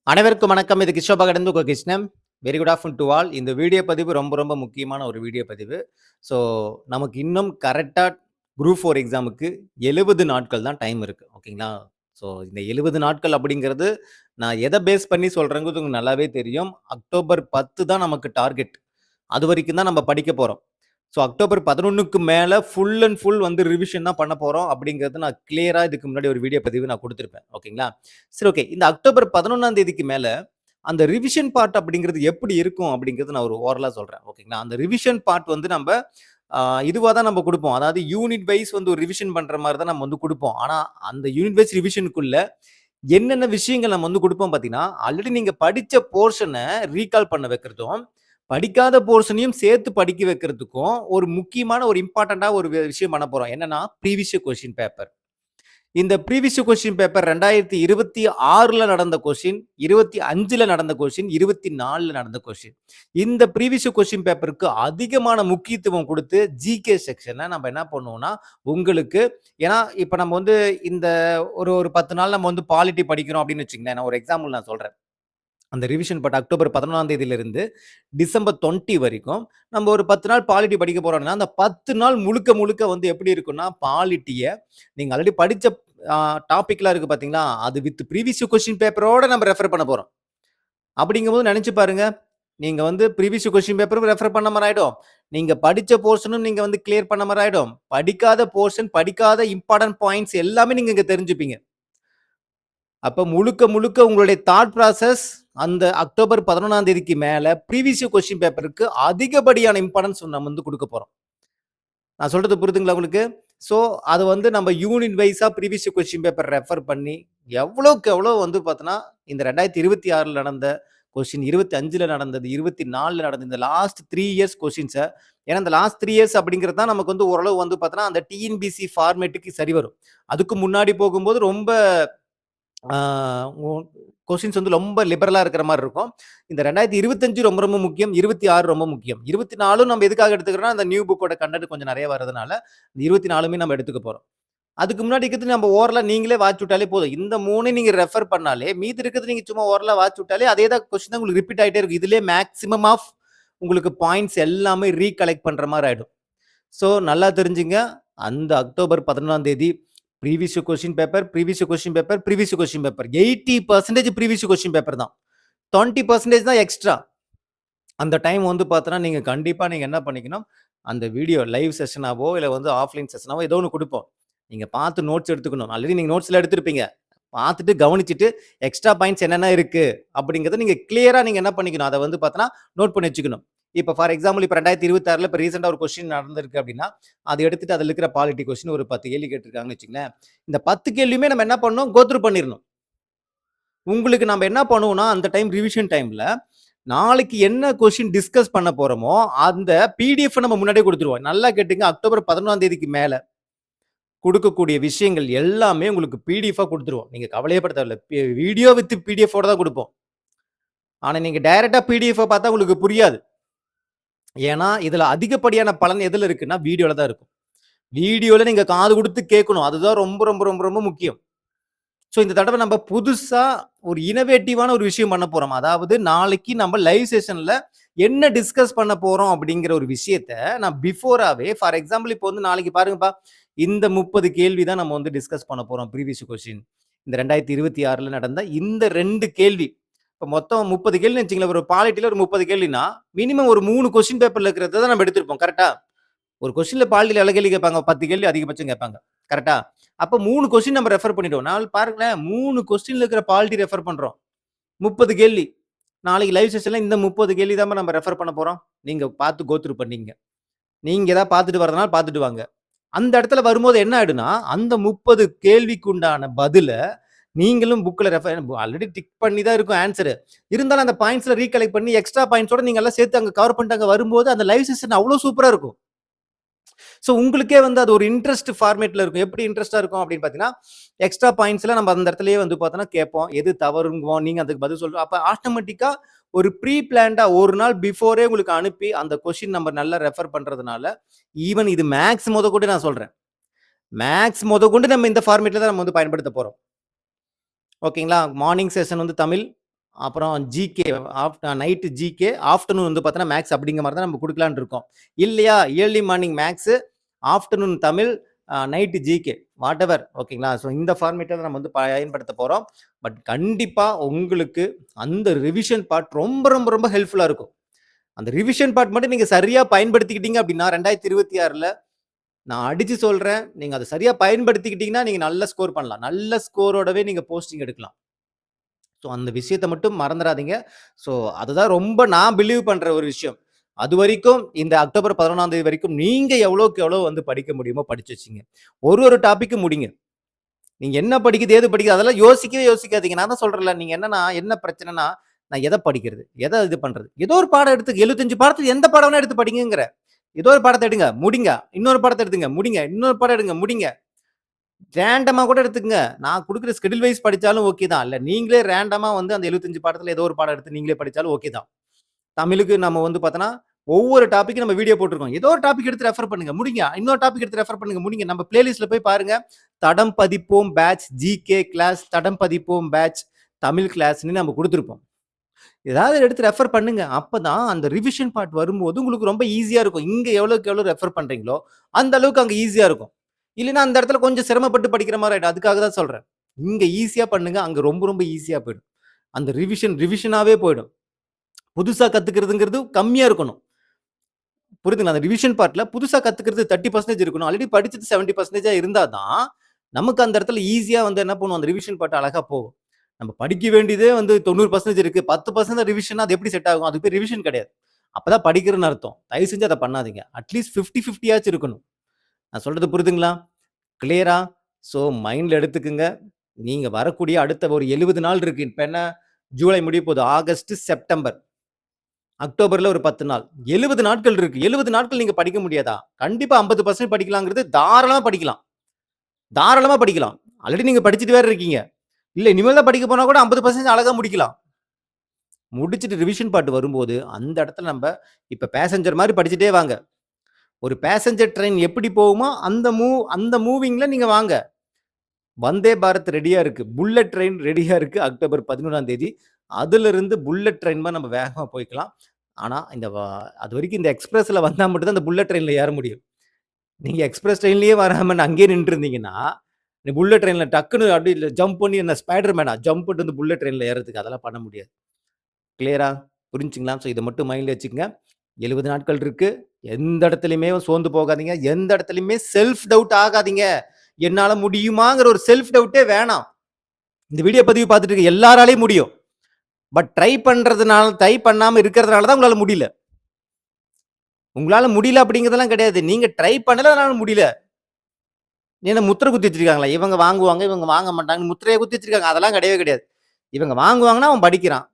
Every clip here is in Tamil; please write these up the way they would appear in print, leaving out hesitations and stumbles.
அனைவருக்கும் வணக்கம். இது கிஷோபா கடந்து உங்க Krishnan. Very good afternoon to all. இந்த வீடியோ பதிவு ரொம்ப ரொம்ப முக்கியமான ஒரு வீடியோ பதிவு. ஸோ, நமக்கு இன்னும் கரெக்ட்டா குரூப் 4 எக்ஸாமுக்கு 70 நாட்கள் தான் டைம் இருக்கு. ஓகேங்களா? ஸோ, இந்த 70 நாட்கள் அப்படிங்கிறது நான் எத பேஸ் பண்ணி சொல்றேங்கிறது உங்களுக்கு நல்லாவே தெரியும். அக்டோபர் 10 தான் நமக்கு டார்கெட். அதுவரைக்கும் தான் நம்ம படிக்க போறோம். ஸோ, அக்டோபர் 11க்கு மேல ஃபுல் அண்ட் ஃபுல் வந்து ரிவிஷன் தான் பண்ண போறோம் அப்படிங்கிறது நான் கிளியரா இதுக்கு முன்னாடி ஒரு வீடியோ பதிவு நான் குடுத்திருப்பேன். ஓகேங்களா? சரி, ஓகே. இந்த அக்டோபர் 11ஆம் தேதிக்கு மேல அந்த ரிவிஷன் பார்ட் அப்படிங்கிறது எப்படி இருக்கும் அப்படிங்கிறது நான் ஒரு ஓரலா சொல்றேன். ஓகேங்களா? அந்த ரிவிஷன் பார்ட் வந்து நம்ப இதுவா தான் நம்ம குடுப்போம். அதாவது யூனிட் வைஸ் வந்து ஒரு ரிவிஷன் பண்ற மாரி தான் நம்ம வந்து குடுப்போம். ஆனா, அந்த யூனிட் வைஸ் ரிவிஷனுக்குள்ள என்னென்ன விஷயங்கள் நம்ம வந்து குடுப்போம் பார்த்தீங்கன்னா, ஆல்ரெடி நீங்க படிச்ச போர்ஷன ரீகால் பண்ண வைக்கிறதும், படிக்காத போர்ஷனையும் சேர்த்து படிக்க வைக்கிறதுக்கும் ஒரு முக்கியமான ஒரு இம்பார்ட்டன்ட்டா ஒரு விஷயம் பண்ண போறோம். என்னன்னா, ப்ரீவியஸ் இயர் கொஸ்டின் பேப்பர். இந்த ப்ரீவியஸ் இயர் கொஸ்டின் பேப்பர் 2026ல நடந்த கொஸ்டின், 25ல நடந்த கொஸ்டின், 24ல நடந்த கொஸ்டின். இந்த ப்ரீவியஸ் இயர் கொஸ்டின் பேப்பருக்கு அதிகமான முக்கியத்துவம் குடுத்து, ஜிகே செக்ஷன நம்ம என்ன பண்ணுவோம்னா, உங்களுக்கு ஏன்னா இப்ப நம்ம வந்து இந்த ஒரு ஒரு 10 நாள் நம்ம வந்து பாலிட்டி படிக்கிறோம் அப்படின்னு வச்சுக்கங்களேன். நான் ஒரு எக்ஸாம்பிள் நான் சொல்றேன். அந்த ரிவிஷன் பார்ட் அக்டோபர் 11ஆம் தேதியிலிருந்து டிசம்பர் 20 வரைக்கும் நம்ம ஒரு 10 நாள் பாலிட்டி படிக்க போறோம்னா, அந்த 10 நாள் முழுக்க முழுக்க வந்து எப்படி இருக்கும்னா, பாலிட்டிய நீங்க ஆல்ரெடி படிச்ச டாபிக்லாம் இருக்கு பார்த்தீங்களா? அது வித் ப்ரீவியஸ் இயர் கொஸ்டின் பேப்பரோட நம்ம ரெஃபர் பண்ண போறோம். அப்படிங்கும்போது நெனச்சு பாருங்க. நீங்க வந்து ப்ரீவியஸ் இயர் கொஸ்டின் பேப்பரும் ரெஃபர் பண்ண மாரி ஆயிடும். நீங்க படிச்ச போர்ஷனும் நீங்க வந்து கிளியர் பண்ண மாரி ஆயிடும். படிக்காத போர்ஷன், படிக்காத இம்பார்ட்டன்ட் பாயிண்ட்ஸ் எல்லாமே நீங்க இங்க தெரிஞ்சுப்பீங்க. அப்ப முழுக்க முழுக்க உங்களுடைய தாட் ப்ராசஸ் அந்த அக்டோபர் 11ஆம் தேதிக்கு மேல ப்ரீவியஸ் இயர் கொஸ்டின் பேப்பருக்கு அதிகப்படியான இம்பார்ட்டன்ஸ் நம்ம வந்து குடுக்க போறோம். நான் சொல்றது புரியுதுங்களா உங்களுக்கு? ஸோ, அது வந்து நம்ம யூனிட் வைஸா previous year question paper refer பண்ணி, எவ்வளோக்கு எவ்வளோ வந்து பார்த்தோன்னா, இந்த 2026ல நடந்த கொஸ்டின், 25ல நடந்தது, 24ல நடந்தது, இந்த லாஸ்ட் 3 இயர்ஸ் கொஸ்டின்ஸ ஏன்னா, இந்த லாஸ்ட் 3 இயர்ஸ் அப்படிங்கிறது தான் நமக்கு வந்து ஓரளவு வந்து பார்த்தோன்னா, அந்த டிஎன்பிசி ஃபார்மேட்டுக்கு சரி வரும். அதுக்கு முன்னாடி போகும்போது ரொம்ப ஆ ஒ கொஸ்டின்ஸ் வந்து ரொம்ப லிபரலா இருக்கிற மாரி இருக்கும். இந்த 2025 ரொம்ப ரொம்ப முக்கியம். 26 ரொம்ப முக்கியம். 24ம் நம்ம எதுக்காக எடுத்துக்கிறோம்னா, அந்த நியூ புக்கோட கன்டென்ட் கொஞ்சம் நெறைய வரதுனால, இந்த 24மே நம்ம எடுத்துக்க போறோம். அதுக்கு முன்னாடி இருக்கிறது நம்ம ஓரலா நீங்களே வாட்ச் விட்டாலே போதும். இந்த 3 நீங்க ரெஃபர் பண்ணாலே, மீதி இருக்கிறது நீங்க சும்மா ஓரலா வாட்ச் விட்டாலே, அதே தான் கொஸ்டின் தான் உங்களுக்கு ரிப்பீட் ஆயிட்டே இருக்கும். இதிலேயே மேக்ஸிமம் ஆஃப் உங்களுக்கு பாயிண்ட்ஸ் எல்லாமே ரீகலெக்ட் பண்ற மாரி ஆயிடும். ஸோ, நல்லா தெரிஞ்சுங்க. அந்த அக்டோபர் 11ஆம் தேதி previous year question paper, previous year question paper, previous year question paper. 80% previous year question paper தான். 20% தான் எக்ஸ்ட்ரா. அந்த டைம் வந்து பார்த்தோன்னா, நீங்க கண்டிப்பா நீங்க என்ன பண்ணிக்கணும், அந்த வீடியோ லைவ் செஷனாவோ, இல்ல வந்து ஆஃப்லைன் செஷனாவோ ஏதோ ஒண்ணு குடுப்போம். நீங்க பார்த்து நோட்ஸ் எடுத்துக்கணும். ஆல்ரெடி நீங்க நோட்ஸ்லாம் எடுத்திருப்பீங்க. பார்த்துட்டு கவனிச்சுட்டு, எக்ஸ்ட்ரா பாயிண்ட்ஸ் என்னென்ன இருக்கு அப்படிங்கிறத நீங்க கிளியரா நீங்க என்ன பண்ணிக்கணும், அத வந்து பார்த்தோன்னா, நோட் பண்ணி வச்சுக்கணும். இப்ப ஃபார் எக்ஸாம்பிள் இப்ப 2026ல இப்ப ரீசென்ட்டா ஒரு கொஸ்டின் நடந்திருக்கு அப்படின்னா, அத எடுத்துட்டு அதுல இருக்கிற பாலிட்டி கொஸ்டின் ஒரு 10 கேள்வி கேட்டிருக்காங்கன்னு வச்சுக்கங்களேன். இந்த 10 கேள்வியுமே நம்ம என்ன பண்ணணும், கோ த்ரூ பண்ணிறணும். உங்களுக்கு நம்ம என்ன பண்ணுவோம்னா, அந்த டைம் ரிவிஷன் டைம்ல, நாளைக்கு என்ன கொஸ்டின் டிஸ்கஸ் பண்ண போறோமோ, அந்த பிடிஎஃப் நம்ம முன்னாடியே குடுத்துருவோம். நல்லா கேட்டுங்க. அக்டோபர் 11ஆம் தேதிக்கு மேல குடுக்கக்கூடிய விஷயங்கள் எல்லாமே உங்களுக்கு பிடிஎஃப்பா குடுத்துருவோம். நீங்க கவலையே பட தேவையில்ல. வீடியோ வித் பிடிஎஃப்போட தான் குடுப்போம். ஆனா, நீங்க டைரக்ட்டா பிடிஎஃப்ப பார்த்தா உங்களுக்கு புரியாது. ஏன்னா, இதுல அதிகப்படியான பலன் எதுல இருக்குன்னா, வீடியோல தான் இருக்கும். வீடியோல நீங்க காது குடுத்து கேட்கணும். அதுதான் ரொம்ப ரொம்ப ரொம்ப ரொம்ப முக்கியம். ஸோ, இந்த தடவ நம்ம புதுசா ஒரு இன்னோவேட்டிவான ஒரு விஷயம் பண்ண போறோம். அதாவது நாளைக்கு நம்ம லைவ் செஷன்ல என்ன டிஸ்கஸ் பண்ண போறோம் அப்படிங்கிற ஒரு விஷயத்த நான் பிஃபோராவே ஃபார் எக்ஸாம்பிள் இப்போ வந்து நாளைக்கு பாருங்கப்பா, இந்த 30 கேள்வி தான் நம்ம வந்து டிஸ்கஸ் பண்ண போறோம் ப்ரீவியஸ் கொஸ்டின். இந்த 2026ல நடந்த இந்த 2 கேள்வி. இப்ப மொத்தம் 30 கேள்வின்னு வச்சுக்கங்களேன். ஒரு பாலிட்டில ஒரு 30 கேள்வின்னா, மினிமம் ஒரு 3 கொஸ்டின் பேப்பர்ல இருக்கிறத தான் நம்ம எடுத்திருப்போம். கரெக்ட்டா? ஒரு கொஸ்டின்ல பாலிட்டில எவ்வளவு கேள்வி கேட்பாங்க? 10 கேள்வி அதிகபட்சம் கேட்பாங்க. கரெக்ட்டா? அப்ப 3 கொஸ்டின் நம்ம ரெஃபர் பண்ணிட்டோம். பாருங்களேன் 3 கொஸ்டின்ல இருக்கிற பாலிட்டி ரெஃபர் பண்றோம். 30 கேள்வி. நாளைக்கு லைவ் செஷன்ல இந்த 30 கேள்வி தான் நம்ம ரெஃபர் பண்ண போறோம். நீங்க பார்த்து கோ த்ரூ பண்ணீங்க. நீங்க ஏதாவது பார்த்துட்டு வரதுனால பார்த்துட்டு வாங்க. அந்த இடத்துல வரும்போது என்ன ஆயிடும்னா, அந்த 30 கேள்விக்கு உண்டான பதில நீங்களும் புக்ல ஆல்ரெடி டிக் பண்ணி தான் இருக்கும் ஆன்ஸரு. இருந்தாலும் அந்த பாயிண்ட்ஸ்ல ரீகலெக்ட் பண்ணி எக்ஸ்ட்ரா பாயிண்ட்ஸோட நீங்க எல்லாம் சேர்த்து அங்க கவர் பண்ணிட்டு அங்க வரும்போது அந்த லைவ் செஷன் அவ்ளோ சூப்பரா இருக்கும். ஸோ உங்களுக்கே வந்து அது ஒரு இன்ட்ரெஸ்ட் ஃபார்மேட்ல இருக்கும். எப்படி இன்ட்ரெஸ்ட்டா இருக்கும் அப்படின்னு பார்த்தீங்கன்னா, எக்ஸ்ட்ரா பாயிண்ட்ஸ்லாம் நம்ம அந்த இடத்துலயே வந்து பார்த்தோம்னா கேட்போம். எது தவறுங்குவோம். நீங்க அதுக்கு பதில் அப்ப ஆட்டோமேட்டிக்கா ஒரு ப்ரீ பிளான்டா ஒரு நாள் பிஃபோரே உங்களுக்கு அனுப்பி அந்த கொஸ்டின் நம்ம நல்லா ரெஃபர் பண்றதுனால, ஈவன் இது மேத்ஸ் மொதற்கொண்டு நான் சொல்றேன். மேத்ஸ் மொதற்கொண்டு நம்ம இந்த ஃபார்மேட்ல தான் நம்ம வந்து பயன்படுத்த போறோம். ஓகேங்களா? மார்னிங் செஷன் வந்து தமிழ், அப்புறம் ஜிகே நைட்டு ஜிகே, ஆஃப்டர்நூன் வந்து பார்த்தீங்கன்னா மேக்ஸ் அப்படிங்கிற மாரி தான் நம்ம குடுக்கலான்னு இருக்கோம். இல்லையா, early morning maths, afternoon Tamil, night GK whatever ஓகேங்களா? ஸோ இந்த ஃபார்மேட்ட தான் நம்ம வந்து பயன்படுத்த போறோம். பட் கண்டிப்பா உங்களுக்கு அந்த ரிவிஷன் பார்ட் ரொம்ப, ரொம்ப, ரொம்ப ஹெல்ப்ஃபுல்லா இருக்கும். அந்த ரிவிஷன் பார்ட் மட்டும் நீங்க சரியா பயன்படுத்திக்கிட்டீங்க அப்படின்னா, 2026ல நான் அடிச்சு சொல்றேன். நீங்க அத சரியா பயன்படுத்திக்கிட்டீங்கன்னா, நீங்க நல்ல ஸ்கோர் பண்ணலாம். நல்ல ஸ்கோரோடவே நீங்க போஸ்டிங் எடுக்கலாம். ஸோ அந்த விஷயத்த மட்டும் மறந்துறாதீங்க. ஸோ அதுதான் ரொம்ப நான் பிலீவ் பண்ற ஒரு விஷயம். அதுவரைக்கும் இந்த அக்டோபர் 11ஆம் தேதி வரைக்கும் நீங்க எவ்வளோக்கு எவ்வளோ வந்து படிக்க முடியுமோ படிச்சு வச்சுங்க. ஒரு டாபிக்கும் முடிங்க. நீங்க என்ன படிக்குது, ஏது படிக்குது அதெல்லாம் யோசிக்கவே யோசிக்காதீங்க. நான் தான் சொல்றேன்ல, நீங்க என்னன்னா என்ன பிரச்சனைன்னா, நான் எத படிக்கிறது? எத இது பண்றது? ஏதோ ஒரு பாடம் எடுத்து 75 பாடத்துல எந்த பாடம் வேணா எடுத்து படிங்கங்கிறேன். ஏதோ ஒரு பாடத்த எடுங்க, முடிங்க. இன்னொரு பாடத்த எடுத்துங்க, முடிங்க. இன்னொரு பாடம் எடுங்க, முடிங்க. ரேண்டமா கூட எடுத்துக்கங்க. நான் குடுக்குற ஷெட்யூல் வைஸ் படிச்சாலும் ஓகே தான். இல்ல நீங்களே ரேண்டமா வந்து அந்த 75 பாடத்துல ஏதோ ஒரு பாடம் எடுத்து நீங்களே படிச்சாலும் ஓகே தான். தமிழுக்கு நம்ம வந்து பார்த்தோன்னா, ஒவ்வொரு டாபிக்கும் நம்ம வீடியோ போட்டுருக்கோம். ஏதோ ஒரு டாபிக் எடுத்து ரெஃபர் பண்ணுங்க. முடிங்க. இன்னொரு டாபிக் எடுத்து ரெஃபர் பண்ணுங்க. முடிங்க. நம்ம பிளேலிஸ்ட்ல போய் பாருங்க. தடம் பதிப்போம் பேட்ச், ஜிகே கிளாஸ், தடம் பதிப்போம் பேட்ச், தமிழ் கிளாஸ்ன்னு நம்ம குடுத்துருப்போம். ஏதாவது எடுத்து ரெஃபர் பண்ணுங்க. அப்பதான் அந்த ரிவிஷன் பார்ட் வரும்போது உங்களுக்கு ரொம்ப ஈஸியா இருக்கும். இங்க எவ்வளவுக்கு எவ்வளோ ரெஃபர் பண்றீங்களோ, அந்த அளவுக்கு அங்க ஈஸியா இருக்கும். இல்லைன்னா அந்த இடத்துல கொஞ்சம் சிரமப்பட்டு படிக்கிற மாரி ஆயிடும். அதுக்காக தான் சொல்றேன். இங்க ஈஸியா பண்ணுங்க. அங்க ரொம்ப ரொம்ப ஈஸியா போயிடும். அந்த ரிவிஷனாவே போயிடும். புதுசா கத்துக்கிறதுங்கிறது கம்மியா இருக்கணும். புரியுதுங்களா? அந்த ரிவிஷன் பார்ட்ல புதுசா கத்துக்கிறது 30% இருக்கணும். ஆல்ரெடி படிச்சது 70% இருந்தா தான், நமக்கு அந்த இடத்துல ஈஸியா வந்து என்ன பண்ணுவோம், அந்த ரிவிஷன் பார்ட் அழகா போகும். நம்ம படிக்க வேண்டியதே வந்து 90% இருக்கு. 10% ரிவிஷன்னா அது எப்படி செட் ஆகும்? அது பேர் ரிவிஷன் கிடையாது. அப்பதான் படிக்கிறேன்னு அர்த்தம். தயவு செஞ்சு அத பண்ணாதீங்க. அட்லீஸ்ட் 50 ஆச்சும் இருக்கணும். நான் சொல்றது புரியுதுங்களா? கிளியரா? ஸோ மைண்ட்ல எடுத்துக்கங்க. நீங்க வரக்கூடிய அடுத்த ஒரு 70 நாள் இருக்கு. இப்ப என்ன ஜூலை முடிய போகுது. August, September. அக்டோபர்ல ஒரு 10 நாள். 70 நாட்கள் இருக்கு. 70 நாட்கள் நீங்க படிக்க முடியாதா? கண்டிப்பா 50% படிக்கலாங்கிறது தாராளமா படிக்கலாம். தாராளமா படிக்கலாம். ஆல்ரெடி நீங்க படிச்சுட்டு வேற இருக்கீங்க. இல்ல இனிமேல் தான் படிக்க போனா கூட 50% அழகா முடிக்கலாம். முடிச்சுட்டு ரிவிஷன் பார்ட் வரும்போது, அந்த இடத்துல நம்ப இப்ப பேசஞ்சர் மாரி படிச்சுட்டே வாங்க. ஒரு பேசஞ்சர் ட்ரெயின் எப்படி போகுமோ, அந்த மூவிங்ல நீங்க வாங்க. வந்தே பாரத் ரெடியா இருக்கு. புல்லட் ட்ரெயின் ரெடியா இருக்கு. அக்டோபர் 11ஆம் தேதி. அதிலிருந்து புல்லட் ட்ரெயின் மாரி நம்ம வேகமா போய்க்கலாம். ஆனா, அதுவரைக்கும் இந்த எக்ஸ்பிரஸ்ல வந்தா மட்டும் தான் அந்த புல்லட் ட்ரெயின்ல ஏற முடியும். நீங்க எக்ஸ்பிரஸ் ட்ரெயின்லயே வராம அங்கேயே நின்னுட்டு இந்த புல்லட் ட்ரெயின்ல டக்குனு அப்படியே ஜம்ப் பண்ணி என்ன ஸ்பைடர் மேனா ஜம்ப் பண்ணிட்டு வந்து புல்லட் ட்ரெயின்ல ஏறதுக்கு அதெல்லாம் பண்ண முடியாது. கிளியரா? புரிஞ்சுச்சுங்களா? ஸோ இத மட்டும் மைண்ட்ல வச்சுக்கங்க. 70 நாட்கள் இருக்கு. எந்த இடத்துலயுமே சோர்ந்து போகாதீங்க. எந்த இடத்துலயுமே செல்ஃப் டவுட் ஆகாதீங்க. என்னால முடியுமாங்கிற ஒரு செல்ஃப் டவுட்டே வேணாம். இந்த வீடியோ பதிவு பார்த்துட்டு இருக்க எல்லாராலயும் முடியும். பட் ட்ரை பண்ணாம இருக்கிறதுனால தான் உங்களால முடியல. உங்களால முடியல அப்படிங்கிறதெல்லாம் கிடையாது. நீங்க ட்ரை பண்ணல அதனால முடியல. என்ன முத்திரை குத்தி வச்சிருக்காங்களா? இவங்க வாங்குவாங்க, இவங்க வாங்க மாட்டாங்கன்னு முத்திரைய குத்தி வச்சிருக்காங்க. அதெல்லாம் கிடையவே கிடையாது. இவங்க வாங்குவாங்கன்னா அவன் படிக்கிறான்.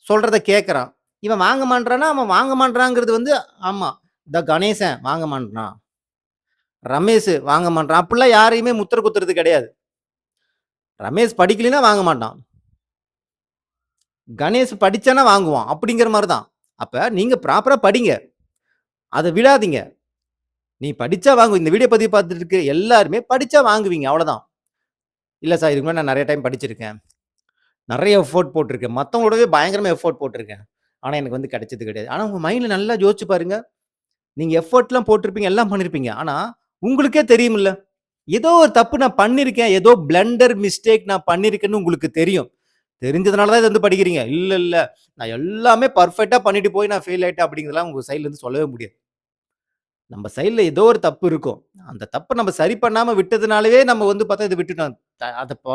சொல்றத கேட்கறான். இவன் வாங்க மாட்றான்னா, அவன் வாங்க மாட்றாங்கிறது வந்து ஆமா. இந்த கணேசன் வாங்க மாட்றான். ரமேஷ் வாங்க மாட்றான். அப்படிலாம் யாரையுமே முத்திரை குத்துறது கிடையாது. ரமேஷ் படிக்கலைன்னா வாங்க மாட்டான். கணேஷ் படிச்சானா வாங்குவான். அப்படிங்கிற மாரி தான். அப்ப நீங்க ப்ராப்பரா படிங்க. அத விடாதீங்க. நீ படிச்சா வாங்கு. இந்த வீடியோ பதிவு பார்த்துட்டு இருக்க எல்லாருமே படிச்சா வாங்குவீங்க. அவ்வளோதான். இல்ல சார் இதுக்கு முன்னாடி நான் நெறைய டைம் படிச்சிருக்கேன். நெறைய எஃபோர்ட் போட்டுருக்கேன். மத்தவங்களோடவே பயங்கரமா எஃபோர்ட் போட்டுருக்கேன். ஆனா எனக்கு வந்து கிடைச்சது கிடையாது. ஆனா உங்க மைண்ட்ல நல்லா யோசிச்சு பாருங்க. நீங்க எஃபோர்ட்லாம் போட்டிருப்பீங்க, எல்லாம் பண்ணியிருப்பீங்க. ஆனா உங்களுக்கே தெரியும்ல. ஏதோ ஒரு தப்பு நான் பண்ணியிருக்கேன். ஏதோ பிளண்டர் மிஸ்டேக் நான் பண்ணியிருக்கேன்னு உங்களுக்கு தெரியும். தெரிஞ்சதுனால தான் இத வந்து படிக்கிறீங்க. இல்ல, இல்ல. நான் எல்லாமே பெர்ஃபெக்ட்டா பண்ணிட்டு போய் நான் ஃபெயில் ஆயிட்டேன் அப்படிங்கிறதெல்லாம் உங்க சைட்ல இருந்து சொல்லவே முடியாது. நம்ம சைட்ல ஏதோ ஒரு தப்பு இருக்கும். அந்த தப்ப நம்ம சரி பண்ணாம விட்டதுனாலவே நம்ம வந்து பார்த்தா இத விட்டுட்டோம். த அத ப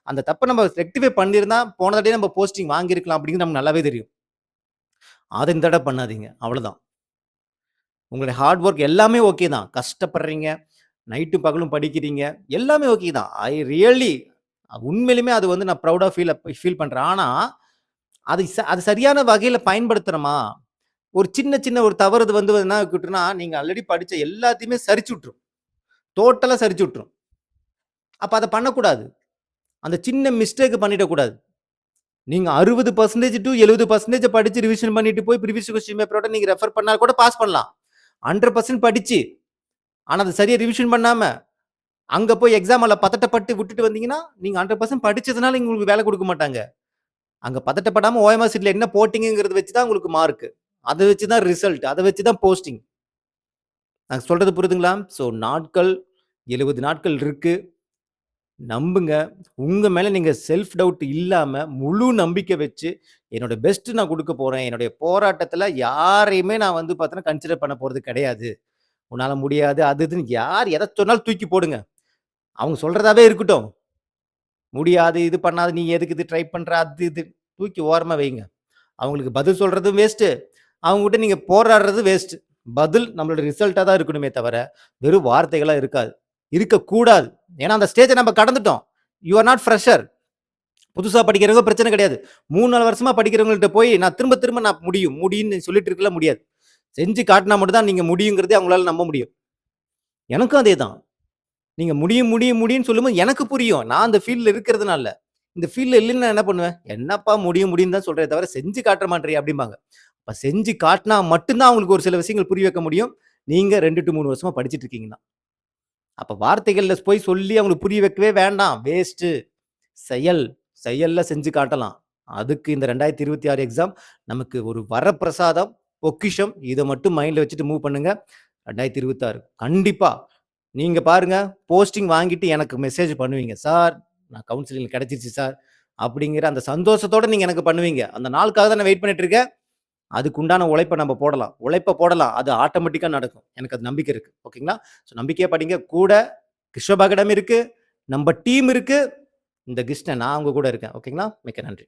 அந்த தப்ப நம்ம ரெக்டிஃபை பண்ணியிருந்தா, போன தடவையே நம்ம போஸ்டிங் வாங்கியிருக்கலாம் அப்படிங்கிறது நமக்கு நல்லாவே தெரியும். அத இந்த தடவ பண்ணாதீங்க. அவ்வளதான். உங்களுடைய ஹார்ட் ஒர்க் எல்லாமே ஓகே தான். கஷ்டப்படுறீங்க. நைட்டும் பகலும் படிக்கிறீங்க. எல்லாமே ஓகே தான். ஐ ரியலி உண்மையிலுமே அது வந்து நான் ப்ரவுடா ஃபீல் பண்றேன். ஆனா, அது சரியான வகையில பயன்படுத்துறோமா? ஒரு சின்ன சின்ன ஒரு தவறு இது வந்து என்ன ஆகிட்டுன்னா, நீங்க ஆல்ரெடி படிச்ச எல்லாத்தையுமே சரிச்சு விட்டுரும். டோட்டலா சரிச்சு விட்டுரும். அப்ப அத பண்ணக்கூடாது. அந்த சின்ன மிஸ்டேக் பண்ணிடக்கூடாது. நீங்க 60% டூ 70% படிச்சு ரிவிஷன் பண்ணிட்டு போய் ப்ரீவியஸ் கொஸ்டின் பேப்பரோட நீங்க ரெஃபர் பண்ணா கூட பாஸ் பண்ணலாம். 100% படிச்சு, ஆனா அத சரியா ரிவிஷன் பண்ணாம, அங்க போய் எக்ஸாம் ஹால்ல பதட்டப்பட்டு விட்டுட்டு வந்தீங்கன்னா, நீங்க 100% படிச்சதுனால உங்களுக்கு வேலை குடுக்க மாட்டாங்க. அங்க பதட்டப்படாம ஓஎம்ஆர் ஷீட்ல என்ன போட்டீங்கங்கிறத வச்சு தான் உங்களுக்கு மார்க். அத வச்சு தான் ரிசல்ட். அத வச்சு தான் போஸ்டிங். நான் சொல்றது புரியுதுங்களா? ஸோ நாட்கள் 70 நாட்கள் இருக்கு. நம்புங்க. உங்க மேல நீங்க செல்ஃப் டவுட் இல்லாம, முழு நம்பிக்கை வச்சு, என்னோட பெஸ்ட் நான் குடுக்க போறேன். என்னுடைய போராட்டத்துல யாரையுமே நான் வந்து பார்த்தீங்கன்னா, கன்சிடர் பண்ண போறது கிடையாது. உன்னால முடியாது. அது இதுன்னு யார் எத சொன்னாலும் தூக்கி போடுங்க. அவங்க சொல்றதாவே இருக்கட்டும். முடியாது, இது பண்ணாத, நீ எதுக்கு இது ட்ரை பண்ற? அது இது தூக்கி ஓரமா வைங்க. அவங்களுக்கு பதில் சொல்றதும் வேஸ்ட்டு. அவங்ககிட்ட நீங்க போராடுறது வேஸ்ட்டு. பதில் நம்மளோட ரிசல்ட்டா தான் இருக்கணுமே தவிர, வெறும் வார்த்தைகளா இருக்காது. இருக்கக்கூடாது. ஏன்னா, அந்த ஸ்டேஜ நம்ம கடந்துட்டோம். You are not fresher. புதுசா படிக்கிறவங்க பிரச்சனை கிடையாது. 3, 4 வருஷமா படிக்கிறவங்கள்ட்ட போய் நான் திரும்ப திரும்ப நான் முடியும், முடியும்ன்னு சொல்லிட்டு இருக்கல முடியாது. செஞ்சு காட்டினா மட்டும் தான் நீங்க முடியுங்கிறதே அவங்களால நம்ப முடியும். எனக்கும் அதே தான். நீங்க முடியும், முடியும், முடியும்ன்னு சொல்லும்போது எனக்கு புரியும். நான் அந்த ஃபீல்ட்ல இருக்கிறதுனால. இந்த ஃபீல்ட்ல இல்லைன்னு நான் என்ன பண்ணுவேன்? "என்னப்பா முடியும், முடியும்ன்னு தான் சொல்றே தவிர, செஞ்சு காட்ட மாட்றியே" அப்படிம்பாங்க. அப்ப செஞ்சு காட்டினா மட்டும் தான் அவங்களுக்கு ஒரு சில விஷயங்கள் புரிய வைக்க முடியும். நீங்க 2 டூ 3 வருஷமா படிச்சுட்டு இருக்கீங்கன்னா. அப்ப வார்த்தைகள்ல போய் சொல்லி அவங்களுக்கு புரிய வைக்கவே வேண்டாம். வேஸ்ட்டு. செயல். செயல்ல செஞ்சு காட்டலாம். அதுக்கு இந்த 2026 எக்ஸாம் நமக்கு ஒரு வரப்பிரசாதம், பொக்கிஷம். இத மட்டும் மைண்ட்ல வச்சுட்டு மூவ் பண்ணுங்க. 2026 கண்டிப்பா. நீங்க பாருங்க, போஸ்டிங் வாங்கிட்டு எனக்கு மெசேஜ் பண்ணுவீங்க. "சார், நான் கவுன்சிலிங்ல கிடைச்சிருச்சு சார்." அப்படிங்கிற அந்த சந்தோஷத்தோட நீங்க எனக்கு பண்ணுவீங்க. அந்த நாளுக்காக தான் நான் வெயிட் பண்ணிட்டு இருக்கேன். அதுக்கு உண்டான உழைப்ப நம்ம போடலாம். உழைப்ப போடலாம். அது ஆட்டோமேட்டிக்கா நடக்கும். எனக்கு அது நம்பிக்கை இருக்கு. ஓகேங்களா? ஸோ நம்பிக்கையா படிங்க. கூட கிருஷ்ண இருக்கு. நம்ம டீம் இருக்கு. இந்த கிருஷ்ணன் நான் உங்க கூட இருக்கேன். ஓகேங்களா? மிக்க நன்றி.